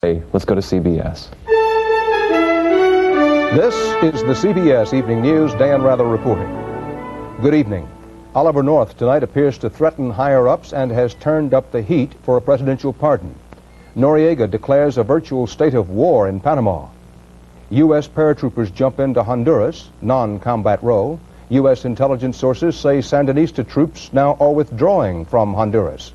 Hey, let's go to CBS. This is the CBS Evening News. Dan Rather reporting. Good evening. Oliver North tonight appears to threaten higher-ups and has turned up the heat for a presidential pardon. Noriega declares a virtual state of war in Panama. U.S. paratroopers jump into Honduras, non-combat role. U.S. intelligence sources say Sandinista troops now are withdrawing from Honduras.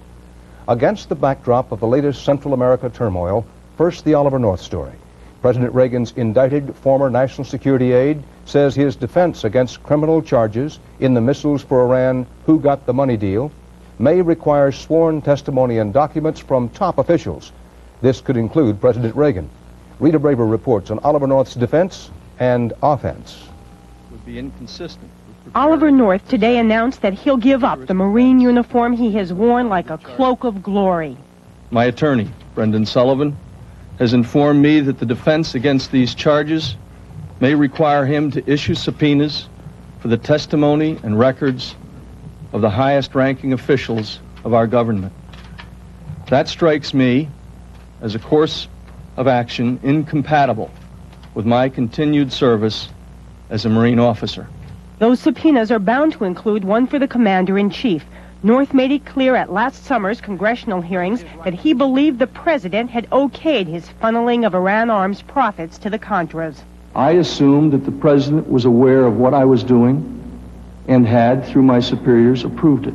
Against the backdrop of the latest Central America turmoil, first the Oliver North story. President Reagan's indicted former national security aide says his defense against criminal charges in the Missiles for Iran Who Got the Money deal may require sworn testimony and documents from top officials. This could include President Reagan. Rita Braver reports on Oliver North's defense and offense. Would be inconsistent. Oliver North today announced that he'll give up the Marine uniform he has worn like a cloak of glory. My attorney, Brendan Sullivan, has informed me that the defense against these charges may require him to issue subpoenas for the testimony and records of the highest-ranking officials of our government. That strikes me as a course of action incompatible with my continued service as a Marine officer. Those subpoenas are bound to include one for the Commander-in-Chief. North made it clear at last summer's congressional hearings that he believed the president had okayed his funneling of Iran arms profits to the Contras. I assumed that the president was aware of what I was doing and had, through my superiors, approved it.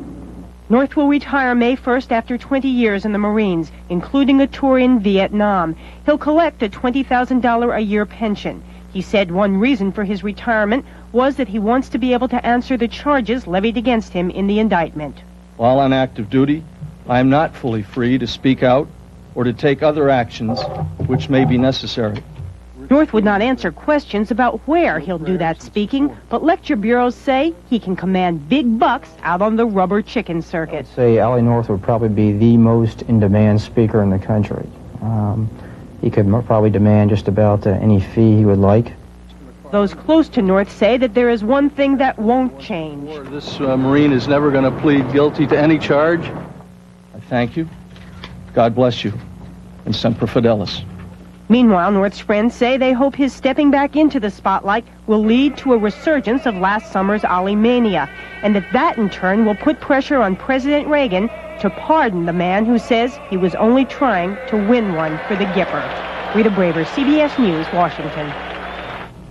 North will retire May 1st after 20 years in the Marines, including a tour in Vietnam. He'll collect a $20,000 a year pension. He said one reason for his retirement was that he wants to be able to answer the charges levied against him in the indictment. While on active duty, I am not fully free to speak out or to take other actions which may be necessary. North would not answer questions about where he'll do that speaking, but lecture bureaus say he can command big bucks out on the rubber chicken circuit. I'd say Allie North would probably be the most in-demand speaker in the country. He could probably demand just about any fee he would like. Those close to North say that there is one thing that won't change. This Marine is never going to plead guilty to any charge. I thank you. God bless you. And Semper Fidelis. Meanwhile, North's friends say they hope his stepping back into the spotlight will lead to a resurgence of last summer's Ali mania, and that in turn will put pressure on President Reagan to pardon the man who says he was only trying to win one for the Gipper. Rita Braver, CBS News, Washington.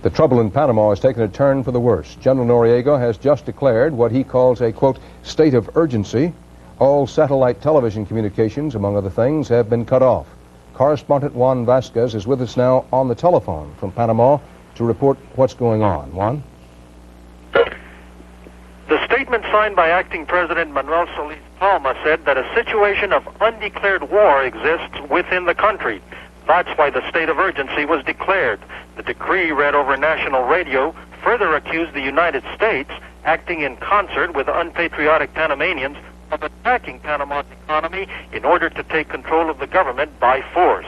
The trouble in Panama has taken a turn for the worse. General Noriega has just declared what he calls a, quote, state of urgency. All satellite television communications, among other things, have been cut off. Correspondent Juan Vasquez is with us now on the telephone from Panama to report what's going on. Juan? The statement signed by Acting President Manuel Solis Palma said that a situation of undeclared war exists within the country. That's why the state of urgency was declared. The decree read over national radio further accused the United States, acting in concert with unpatriotic Panamanians, of attacking Panama's economy in order to take control of the government by force.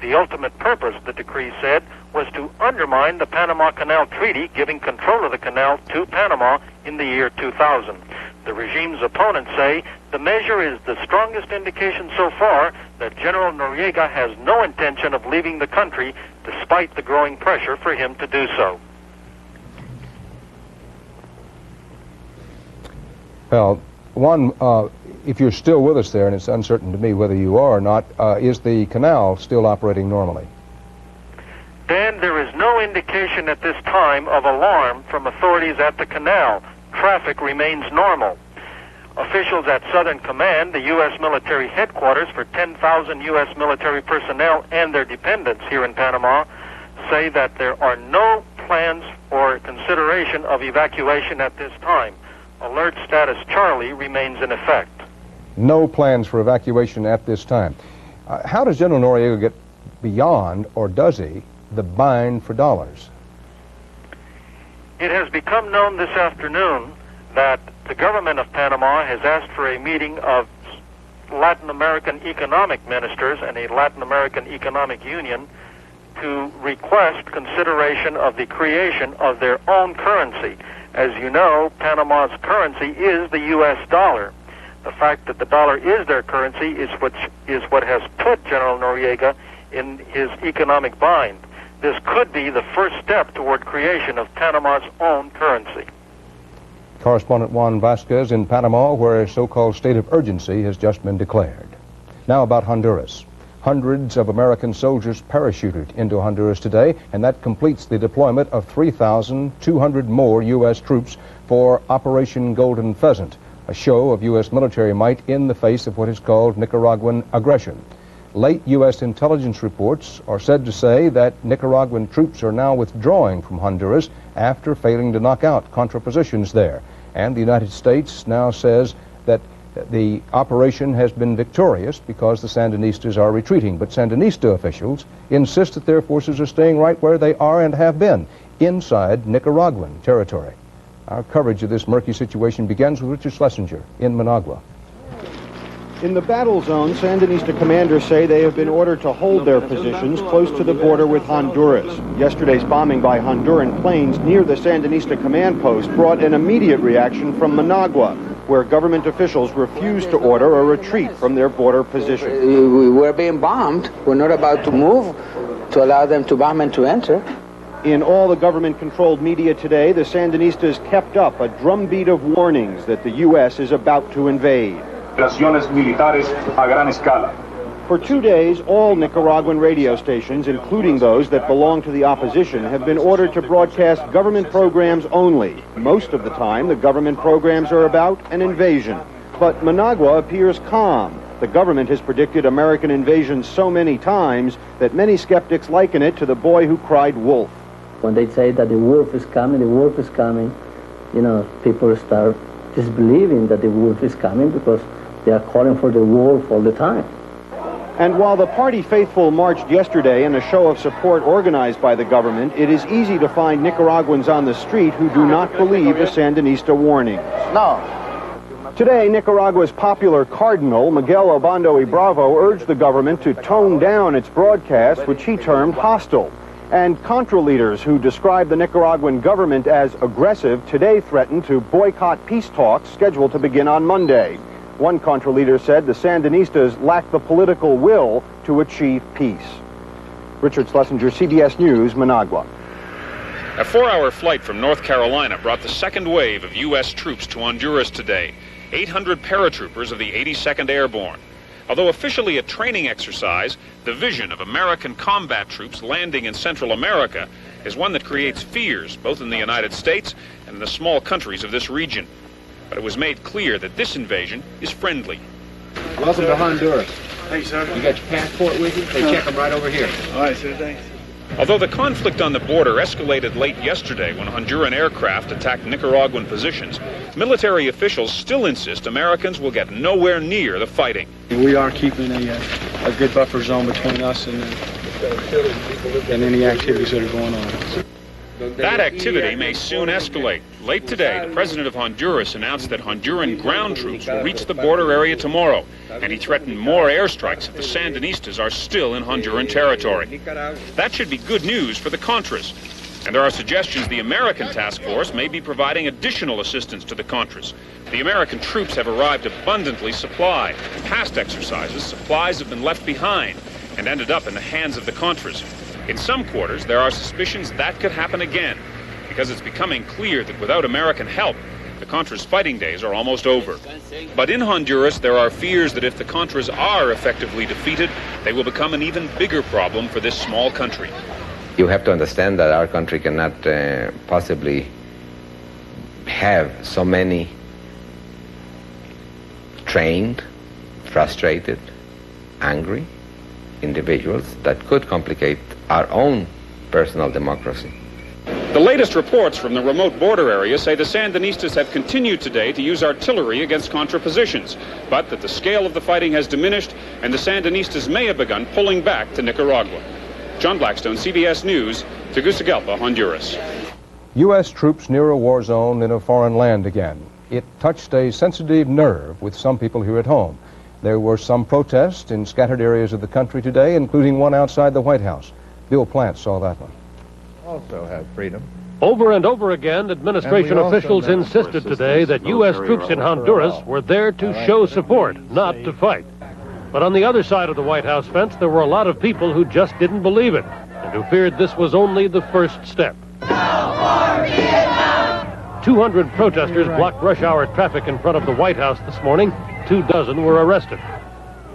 The ultimate purpose, the decree said, was to undermine the Panama Canal Treaty, giving control of the canal to Panama in the year 2000. The regime's opponents say the measure is the strongest indication so far that General Noriega has no intention of leaving the country, despite the growing pressure for him to do so. Well, Juan, if you're still with us there, and it's uncertain to me whether you are or not, is the canal still operating normally? Dan, there is no indication at this time of alarm from authorities at the canal. Traffic remains normal. Officials at Southern Command, the U.S. military headquarters for 10,000 U.S. military personnel and their dependents here in Panama, say that there are no plans or consideration of evacuation at this time. Alert status Charlie remains in effect. No plans for evacuation at this time. How does General Noriega get beyond, or does he, the bind for dollars? It has become known this afternoon that the government of Panama has asked for a meeting of Latin American economic ministers and a Latin American Economic Union to request consideration of the creation of their own currency. As you know, Panama's currency is the U.S. dollar. The fact that the dollar is their currency is what has put General Noriega in his economic bind. This could be the first step toward creation of Panama's own currency. Correspondent Juan Vasquez in Panama, where a so-called state of urgency has just been declared. Now about Honduras. Hundreds of American soldiers parachuted into Honduras today, and that completes the deployment of 3,200 more U.S. troops for Operation Golden Pheasant, a show of U.S. military might in the face of what is called Nicaraguan aggression. Late U.S. intelligence reports are said to say that Nicaraguan troops are now withdrawing from Honduras after failing to knock out Contra positions there. And the United States now says that the operation has been victorious because the Sandinistas are retreating. But Sandinista officials insist that their forces are staying right where they are and have been, inside Nicaraguan territory. Our coverage of this murky situation begins with Richard Schlesinger in Managua. In the battle zone, Sandinista commanders say they have been ordered to hold their positions close to the border with Honduras. Yesterday's bombing by Honduran planes near the Sandinista command post brought an immediate reaction from Managua, where government officials refused to order a retreat from their border position. We were being bombed. We're not about to move to allow them to bomb and to enter. In all the government-controlled media today, the Sandinistas kept up a drumbeat of warnings that the U.S. is about to invade. Militares a gran escala. For 2 days, all Nicaraguan radio stations, including those that belong to the opposition, have been ordered to broadcast government programs only. Most of the time, the government programs are about an invasion. But Managua appears calm. The government has predicted American invasion so many times that many skeptics liken it to the boy who cried wolf. When they say that the wolf is coming, you know, people start disbelieving that the wolf is coming because they are calling for the wolf all the time. And while the party faithful marched yesterday in a show of support organized by the government, it is easy to find Nicaraguans on the street who do not believe the Sandinista warnings. No. Today, Nicaragua's popular cardinal, Miguel Obando y Bravo, urged the government to tone down its broadcast, which he termed hostile. And Contra leaders who described the Nicaraguan government as aggressive today threatened to boycott peace talks scheduled to begin on Monday. One Contra leader said the Sandinistas lack the political will to achieve peace. Richard Schlesinger, CBS News, Managua. A 4-hour flight from North Carolina brought the second wave of U.S. troops to Honduras today. 800 paratroopers of the 82nd Airborne. Although officially a training exercise, the vision of American combat troops landing in Central America is one that creates fears both in the United States and in the small countries of this region. But it was made clear that this invasion is friendly. Welcome to Honduras. Thanks, sir. You got your passport with you? They check them right over here. All right, sir, thanks. Although the conflict on the border escalated late yesterday when Honduran aircraft attacked Nicaraguan positions, military officials still insist Americans will get nowhere near the fighting. We are keeping a good buffer zone between us and any activities that are going on. That activity may soon escalate. Late today, the president of Honduras announced that Honduran ground troops will reach the border area tomorrow, and he threatened more airstrikes if the Sandinistas are still in Honduran territory. That should be good news for the Contras. And there are suggestions the American task force may be providing additional assistance to the Contras. The American troops have arrived abundantly supplied. In past exercises, supplies have been left behind and ended up in the hands of the Contras. In some quarters, there are suspicions that could happen again, because it's becoming clear that without American help, the Contras' fighting days are almost over. But in Honduras, there are fears that if the Contras are effectively defeated, they will become an even bigger problem for this small country. You have to understand that our country cannot possibly have so many trained, frustrated, angry individuals that could complicate our own personal democracy. The latest reports from the remote border area say the Sandinistas have continued today to use artillery against Contra positions, but that the scale of the fighting has diminished and the Sandinistas may have begun pulling back to Nicaragua. John Blackstone, CBS News, Tegucigalpa, Honduras. U.S. troops near a war zone in a foreign land again. It touched a sensitive nerve with some people here at home. There were some protests in scattered areas of the country today, including one outside the White House. Bill Plant saw that one. Also have freedom. Over and over again, administration officials insisted today that U.S. troops in Honduras were there to show support, not to fight. But on the other side of the White House fence, there were a lot of people who just didn't believe it and who feared this was only the first step. 200 protesters blocked rush hour traffic in front of the White House this morning. 24 were arrested.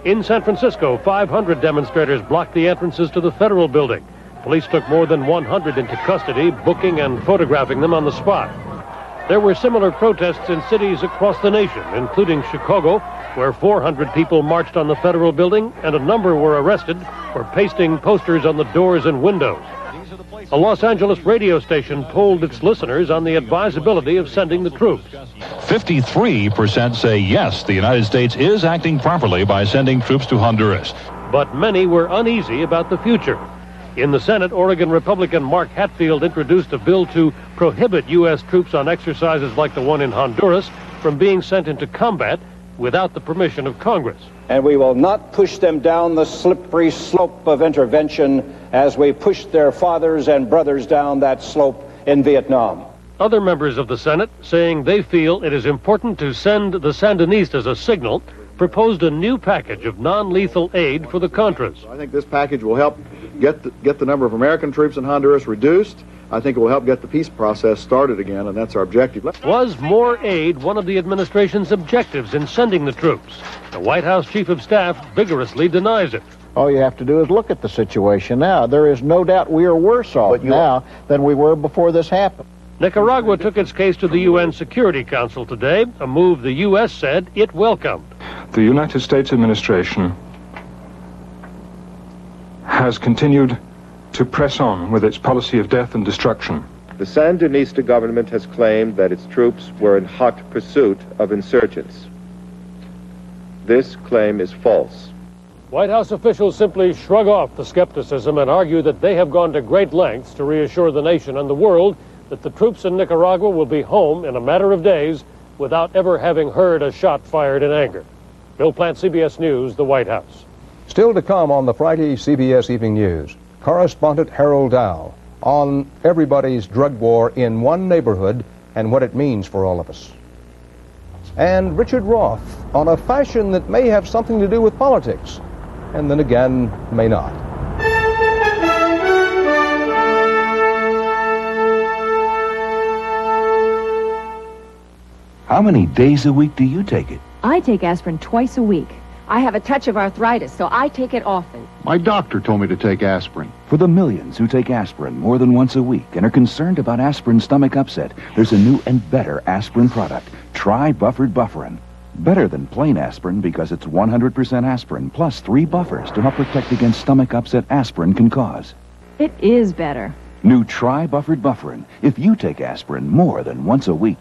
In San Francisco, 500 demonstrators blocked the entrances to the federal building. Police took more than 100 into custody, booking and photographing them on the spot. There were similar protests in cities across the nation, including Chicago, where 400 people marched on the federal building and a number were arrested for pasting posters on the doors and windows. A Los Angeles radio station polled its listeners on the advisability of sending the troops. 53% say yes, the United States is acting properly by sending troops to Honduras. But many were uneasy about the future. In the Senate, Oregon Republican Mark Hatfield introduced a bill to prohibit U.S. troops on exercises like the one in Honduras from being sent into combat without the permission of Congress. And we will not push them down the slippery slope of intervention as we pushed their fathers and brothers down that slope in Vietnam. Other members of the Senate, saying they feel it is important to send the Sandinistas a signal, proposed a new package of non-lethal aid for the Contras. I think this package will help get the number of American troops in Honduras reduced. I think it will help get the peace process started again, and that's our objective. Was more aid one of the administration's objectives in sending the troops? The White House Chief of Staff vigorously denies it. All you have to do is look at the situation now. There is no doubt we are worse off now than we were before this happened. Nicaragua took its case to the UN Security Council today, a move the U.S. said it welcomed. The United States administration has continued to press on with its policy of death and destruction. The Sandinista government has claimed that its troops were in hot pursuit of insurgents. This claim is false. White House officials simply shrug off the skepticism and argue that they have gone to great lengths to reassure the nation and the world that the troops in Nicaragua will be home in a matter of days without ever having heard a shot fired in anger. Bill Plant, CBS News, the White House. Still to come on the Friday CBS Evening News, correspondent Harold Dow on everybody's drug war in one neighborhood and what it means for all of us. And Richard Roth on a fashion that may have something to do with politics, and then again may not. How many days a week do you take it? I take aspirin twice a week. I have a touch of arthritis, so I take it often. My doctor told me to take aspirin. For the millions who take aspirin more than once a week and are concerned about aspirin stomach upset, there's a new and better aspirin product. Try Buffered Bufferin. Better than plain aspirin because it's 100% aspirin plus 3 buffers to help protect against stomach upset aspirin can cause. It is better. New Try Buffered Bufferin if you take aspirin more than once a week.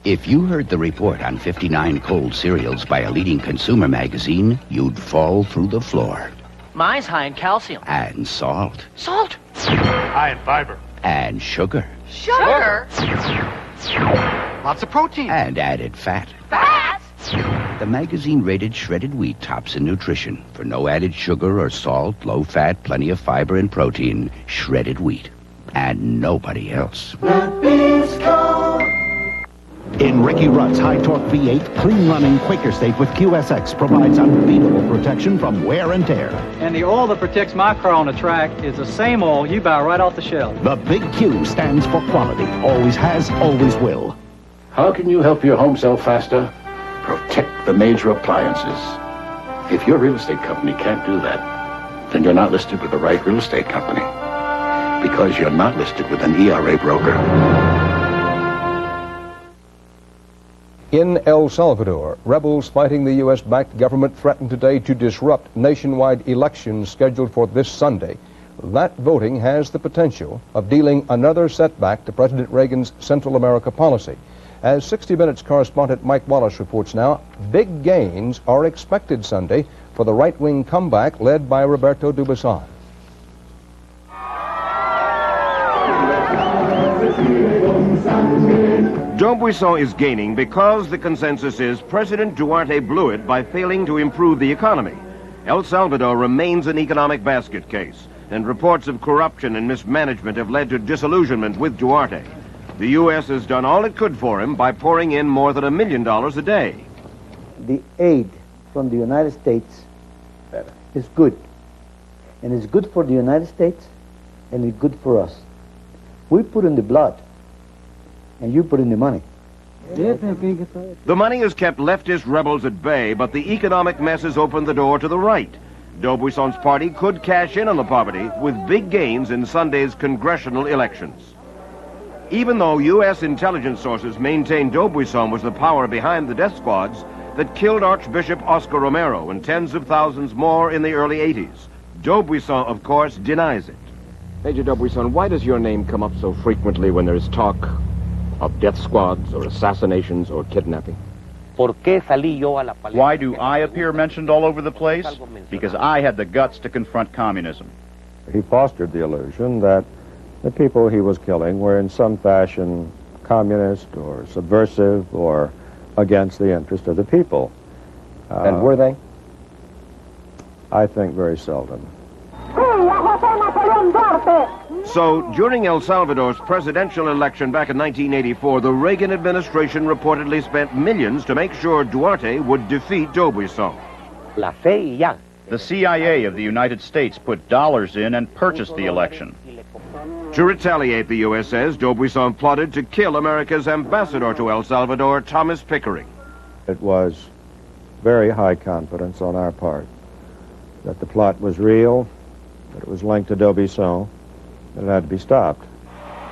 If you heard the report on 59 cold cereals by a leading consumer magazine, you'd fall through the floor. Mine's high in calcium. And salt. Salt? High in fiber. And sugar. Sugar? Lots of protein. And added fat. Fat? The magazine rated shredded wheat tops in nutrition. For no added sugar or salt, low fat, plenty of fiber and protein. Shredded wheat. And nobody else. In Ricky Rudd's high-torque V8, clean-running Quaker State with QSX provides unbeatable protection from wear and tear. And the oil that protects my car on the track is the same oil you buy right off the shelf. The big Q stands for quality. Always has, always will. How can you help your home sell faster? Protect the major appliances. If your real estate company can't do that, then you're not listed with the right real estate company. Because you're not listed with an ERA broker. In El Salvador, rebels fighting the U.S.-backed government threatened today to disrupt nationwide elections scheduled for this Sunday. That voting has the potential of dealing another setback to President Reagan's Central America policy. As 60 Minutes correspondent Mike Wallace reports now, big gains are expected Sunday for the right-wing comeback led by Roberto Dubuisson. Dubuisson is gaining because the consensus is President Duarte blew it by failing to improve the economy. El Salvador remains an economic basket case, and reports of corruption and mismanagement have led to disillusionment with Duarte. The U.S. has done all it could for him by pouring in more than $1 million a day. The aid from the United States is good. And it's good for the United States, and it's good for us. We put in the blood, and you put in the money. The money has kept leftist rebels at bay, but the economic mess has opened the door to the right. D'Aubuisson's party could cash in on the poverty with big gains in Sunday's congressional elections. Even though U.S. intelligence sources maintain D'Aubuisson was the power behind the death squads that killed Archbishop Oscar Romero and tens of thousands more in the early 80s, D'Aubuisson, of course, denies it. Major D'Aubuisson, why does your name come up so frequently when there is talk of death squads or assassinations or kidnapping? Why do I appear mentioned all over the place? Because I had the guts to confront communism. He fostered the illusion that the people he was killing were in some fashion communist or subversive or against the interest of the people. And were they? I think very seldom. So, during El Salvador's presidential election back in 1984, the Reagan administration reportedly spent millions to make sure Duarte would defeat D'Aubuisson. The CIA of the United States put dollars in and purchased the election. To retaliate, the U.S. says, D'Aubuisson plotted to kill America's ambassador to El Salvador, Thomas Pickering. It was very high confidence on our part that the plot was real, that it was linked to D'Aubuisson, that it had to be stopped.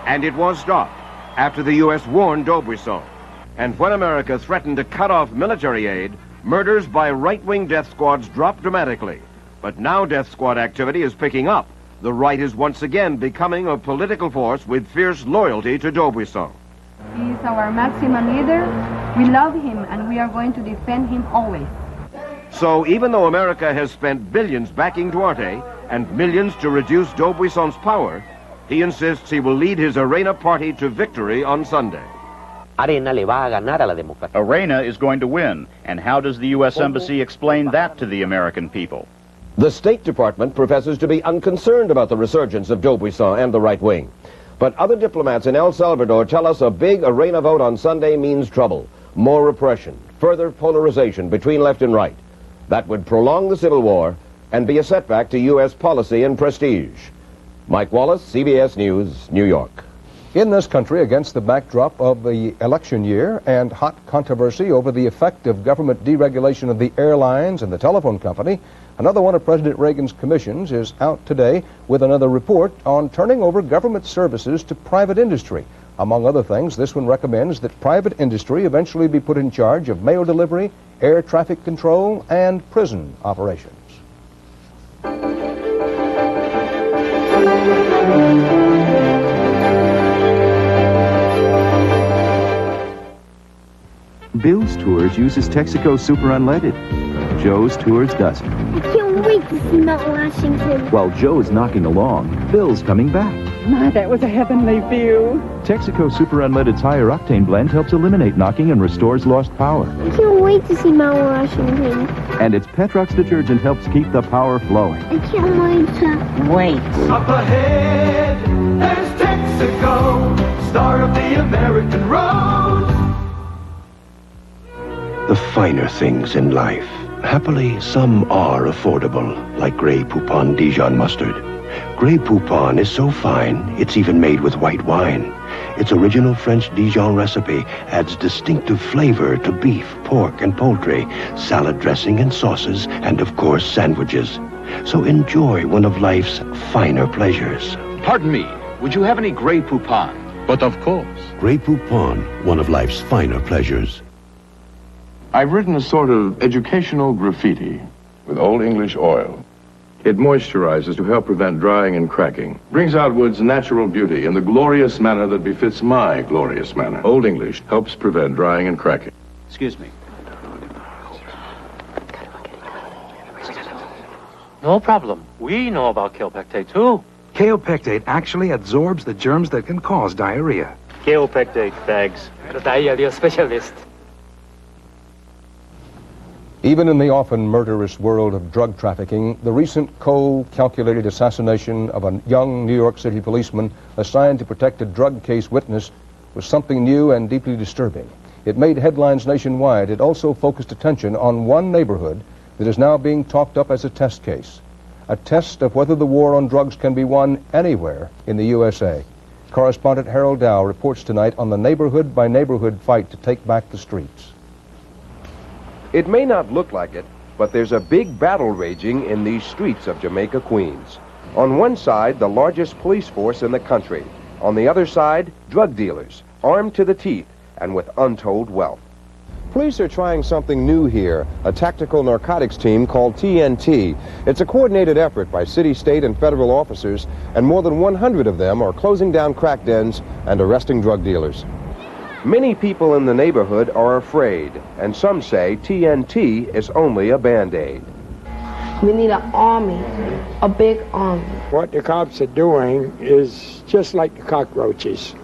And it was stopped after the U.S. warned D'Aubuisson. And when America threatened to cut off military aid, murders by right-wing death squads dropped dramatically. But now death squad activity is picking up. The right is once again becoming a political force with fierce loyalty to D'Aubuisson. He is our maximum leader. We love him, and we are going to defend him always. So even though America has spent billions backing Duarte and millions to reduce D'Aubuisson's power, he insists he will lead his Arena party to victory on Sunday. Arena is going to win, and how does the U.S. Embassy explain that to the American people? The State Department professes to be unconcerned about the resurgence of D'Aubuisson and the right wing. But other diplomats in El Salvador tell us a big Arena vote on Sunday means trouble, more repression, further polarization between left and right. That would prolong the civil war and be a setback to U.S. policy and prestige. Mike Wallace, CBS News, New York. In this country, against the backdrop of the election year and hot controversy over the effect of government deregulation of the airlines and the telephone company, another one of President Reagan's commissions is out today with another report on turning over government services to private industry. Among other things, this one recommends that private industry eventually be put in charge of mail delivery, air traffic control, and prison operations. Bill's Tours uses Texaco Super Unleaded. Joe's Tours doesn't. I can't wait to see Mount Washington. While Joe's knocking along, Bill's coming back. My, that was a heavenly view. Texaco Super Unleaded's higher octane blend helps eliminate knocking and restores lost power. I can't wait to see Mount Washington. And its Petrox detergent helps keep the power flowing. I can't wait to wait. Up ahead, there's Texaco, star of the American road. The finer things in life. Happily, some are affordable, like Grey Poupon Dijon mustard. Grey Poupon is so fine, it's even made with white wine. Its original French Dijon recipe adds distinctive flavor to beef, pork, and poultry, salad dressing and sauces, and of course, sandwiches. So enjoy one of life's finer pleasures. Pardon me, would you have any Grey Poupon? But of course. Grey Poupon, one of life's finer pleasures. I've written a sort of educational graffiti with Old English oil. It moisturizes to help prevent drying and cracking. Brings out wood's natural beauty in the glorious manner that befits my glorious manner. Old English helps prevent drying and cracking. Excuse me. No problem. We know about kaopectate, too. Kaopectate actually absorbs the germs that can cause diarrhea. Kaopectate, bags. The diarrhea specialist. Even in the often murderous world of drug trafficking, the recent cold, calculated assassination of a young New York City policeman assigned to protect a drug case witness was something new and deeply disturbing. It made headlines nationwide. It also focused attention on one neighborhood that is now being talked up as a test case. A test of whether the war on drugs can be won anywhere in the USA. Correspondent Harold Dow reports tonight on the neighborhood-by-neighborhood fight to take back the streets. It may not look like it, but there's a big battle raging in these streets of Jamaica, Queens. On one side, the largest police force in the country. On the other side, drug dealers, armed to the teeth and with untold wealth. Police are trying something new here, a tactical narcotics team called TNT. It's a coordinated effort by city, state, and federal officers, and more than 100 of them are closing down crack dens and arresting drug dealers. Many people in the neighborhood are afraid, and some say TNT is only a Band-Aid. We need an army, a big army. What the cops are doing is just like the cockroaches.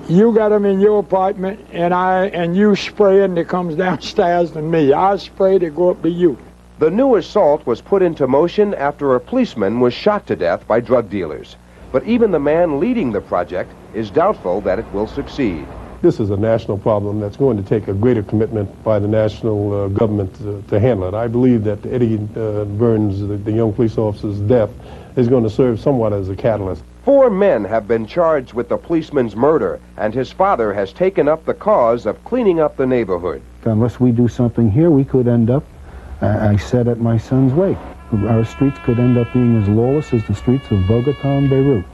You got them in your apartment, and you spray and it comes downstairs to me. I spray to go up to you. The new assault was put into motion after a policeman was shot to death by drug dealers. But even the man leading the project is doubtful that it will succeed. This is a national problem that's going to take a greater commitment by the national government to handle it. I believe that Eddie Burns, the young police officer's death, is going to serve somewhat as a catalyst. 4 men have been charged with the policeman's murder, and his father has taken up the cause of cleaning up the neighborhood. Unless we do something here, we could end up, I said at my son's wake, our streets could end up being as lawless as the streets of Bogota and Beirut.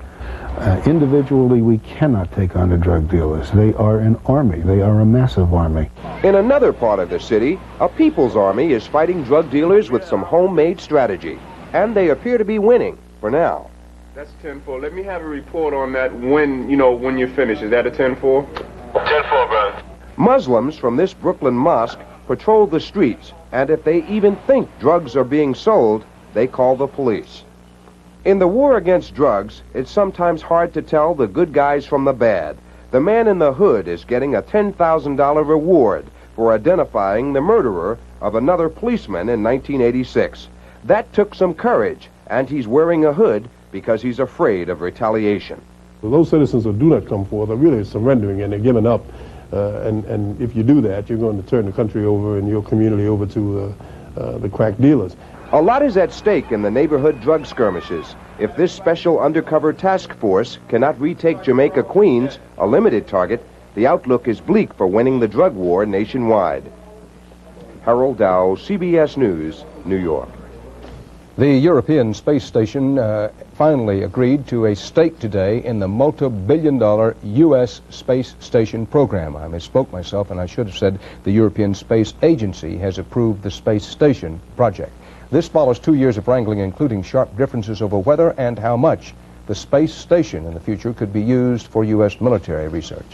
Individually, we cannot take on the drug dealers. They are an army. They are a massive army. In another part of the city, a people's army is fighting drug dealers with some homemade strategy, and they appear to be winning for now. That's 10-4. Let me have a report on that when you're finished. Is that a 10-4? 10-4, brother. Muslims from this Brooklyn mosque patrol the streets, and if they even think drugs are being sold, they call the police. In the war against drugs, it's sometimes hard to tell the good guys from the bad. The man in the hood is getting a $10,000 reward for identifying the murderer of another policeman in 1986. That took some courage, and he's wearing a hood because he's afraid of retaliation. Those citizens who do not come forth are really surrendering and they're giving up. And if you do that, you're going to turn the country over and your community over to the crack dealers. A lot is at stake in the neighborhood drug skirmishes. If this special undercover task force cannot retake Jamaica, Queens, a limited target, the outlook is bleak for winning the drug war nationwide. Harold Dow, CBS News, New York. The European Space Station finally agreed to a stake today in the multi-billion-dollar U.S. Space Station program. I misspoke myself, and I should have said the European Space Agency has approved the Space Station project. This follows 2 years of wrangling, including sharp differences over whether and how much the space station in the future could be used for U.S. military research.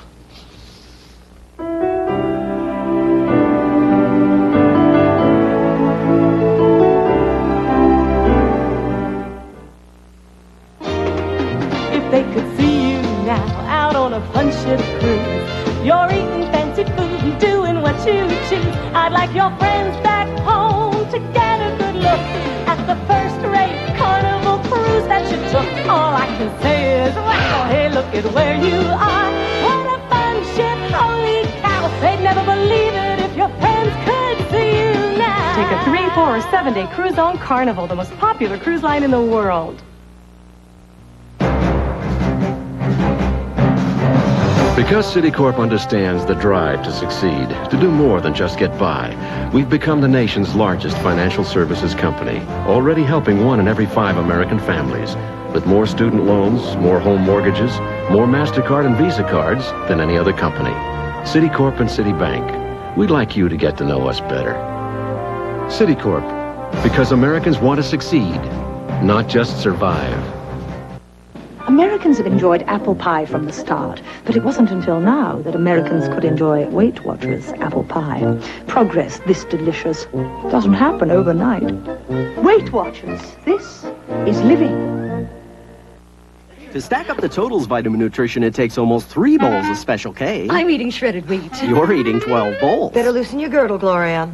They could see you now out on a fun-ship cruise. You're eating fancy food and doing what you choose. I'd like your friends back home to get a good look at the first-rate carnival cruise that you took. All I can say is, wow, hey, look at where you are. What a fun ship, holy cow. They'd never believe it if your friends could see you now. Take a 3, 4, or 7-day cruise on Carnival, the most popular cruise line in the world. Because Citicorp understands the drive to succeed, to do more than just get by, we've become the nation's largest financial services company, already helping 1 in every 5 American families, with more student loans, more home mortgages, more MasterCard and Visa cards than any other company. Citicorp and Citibank, we'd like you to get to know us better. Citicorp, because Americans want to succeed, not just survive. Americans have enjoyed apple pie from the start, but it wasn't until now that Americans could enjoy Weight Watchers apple pie. Progress this delicious doesn't happen overnight. Weight Watchers, this is living. To stack up the totals vitamin nutrition, it takes almost 3 bowls of Special K. I'm eating shredded wheat. You're eating 12 bowls. Better loosen your girdle, Gloria.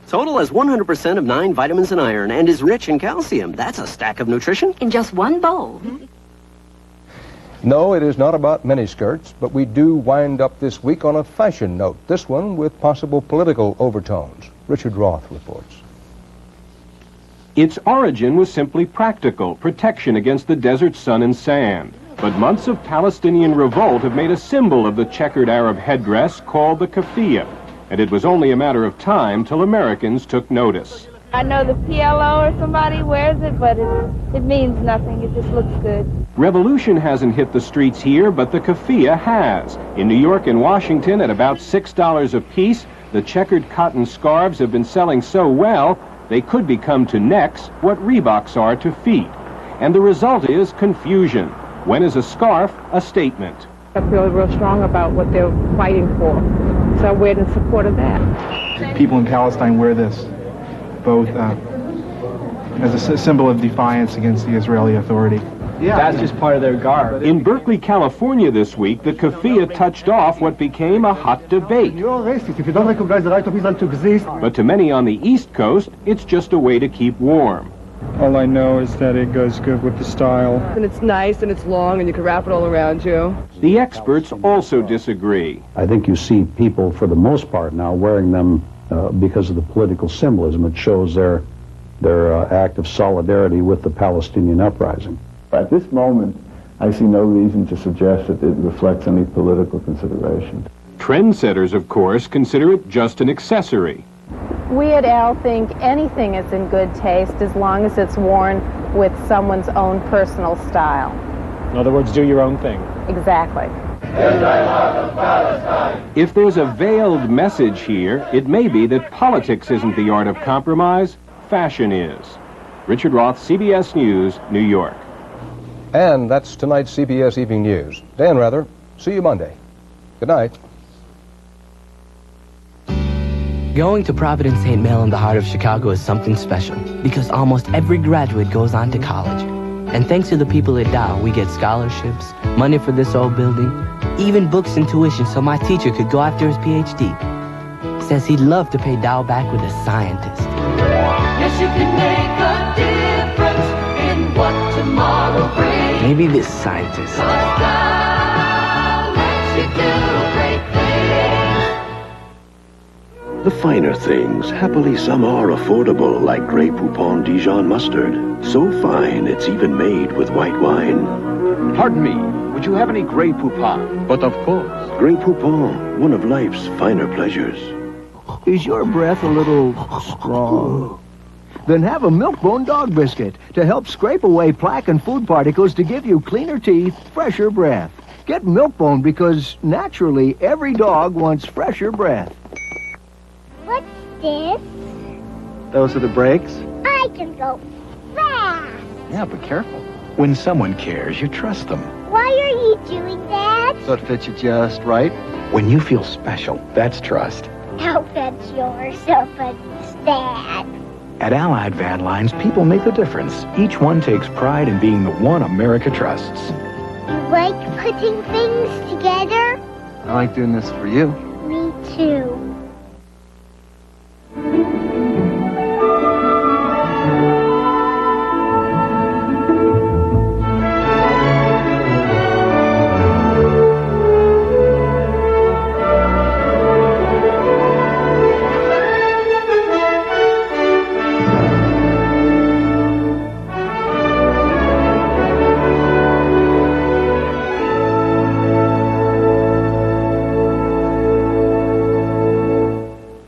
Total has 100% of 9 vitamins and iron and is rich in calcium. That's a stack of nutrition. In just 1 bowl. No, it is not about miniskirts, but we do wind up this week on a fashion note, this one with possible political overtones. Richard Roth reports. Its origin was simply practical, protection against the desert sun and sand. But months of Palestinian revolt have made a symbol of the checkered Arab headdress called the keffiyeh, and it was only a matter of time till Americans took notice. I know the PLO or somebody wears it, but it means nothing. It just looks good. Revolution hasn't hit the streets here, but the keffiyeh has. In New York and Washington, at about $6 a piece, the checkered cotton scarves have been selling so well, they could become to necks what Reeboks are to feet. And the result is confusion. When is a scarf a statement? I feel real strong about what they're fighting for, so I wear it in support of that. People in Palestine wear this, both as a symbol of defiance against the Israeli Authority. Yeah, that's just part of their garb. In Berkeley, California this week, the keffiyeh touched off what became a hot debate. You're racist if you don't recognize the right of Israel to exist. But to many on the East Coast, it's just a way to keep warm. All I know is that it goes good with the style. And it's nice and it's long and you can wrap it all around you. The experts also disagree. I think you see people, for the most part now, wearing them because of the political symbolism. It shows their act of solidarity with the Palestinian uprising. At this moment, I see no reason to suggest that it reflects any political consideration. Trendsetters, of course, consider it just an accessory. We at Al think anything is in good taste as long as it's worn with someone's own personal style. In other words, do your own thing. Exactly. If there's a veiled message here, it may be that politics isn't the art of compromise, fashion is. Richard Roth, CBS News, New York. And that's tonight's CBS Evening News. Dan Rather, see you Monday. Good night. Going to Providence St. Mel in the heart of Chicago is something special because almost every graduate goes on to college. And thanks to the people at Dow, we get scholarships, money for this old building, even books and tuition so my teacher could go after his PhD. Says he'd love to pay Dow back with a scientist. Yes, you can make a difference in what tomorrow brings. Maybe this scientist. Dow lets you do great things. The finer things, happily some are affordable, like Grey Poupon Dijon mustard. So fine, it's even made with white wine. Pardon me, would you have any Grey Poupon? But of course. Grey Poupon, one of life's finer pleasures. Is your breath a little strong? Then have a Milk-Bone dog biscuit to help scrape away plaque and food particles to give you cleaner teeth, fresher breath. Get Milk-Bone because, naturally, every dog wants fresher breath. What's this? Those are the brakes? I can go fast. Yeah, but careful. When someone cares, you trust them. Why are you doing that? So it fits you just right. When you feel special, that's trust. I'll bet you're so understand. At Allied Van Lines, people make the difference. Each one takes pride in being the one America trusts. You like putting things together? I like doing this for you. Me too.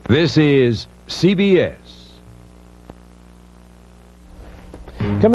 This is CBS.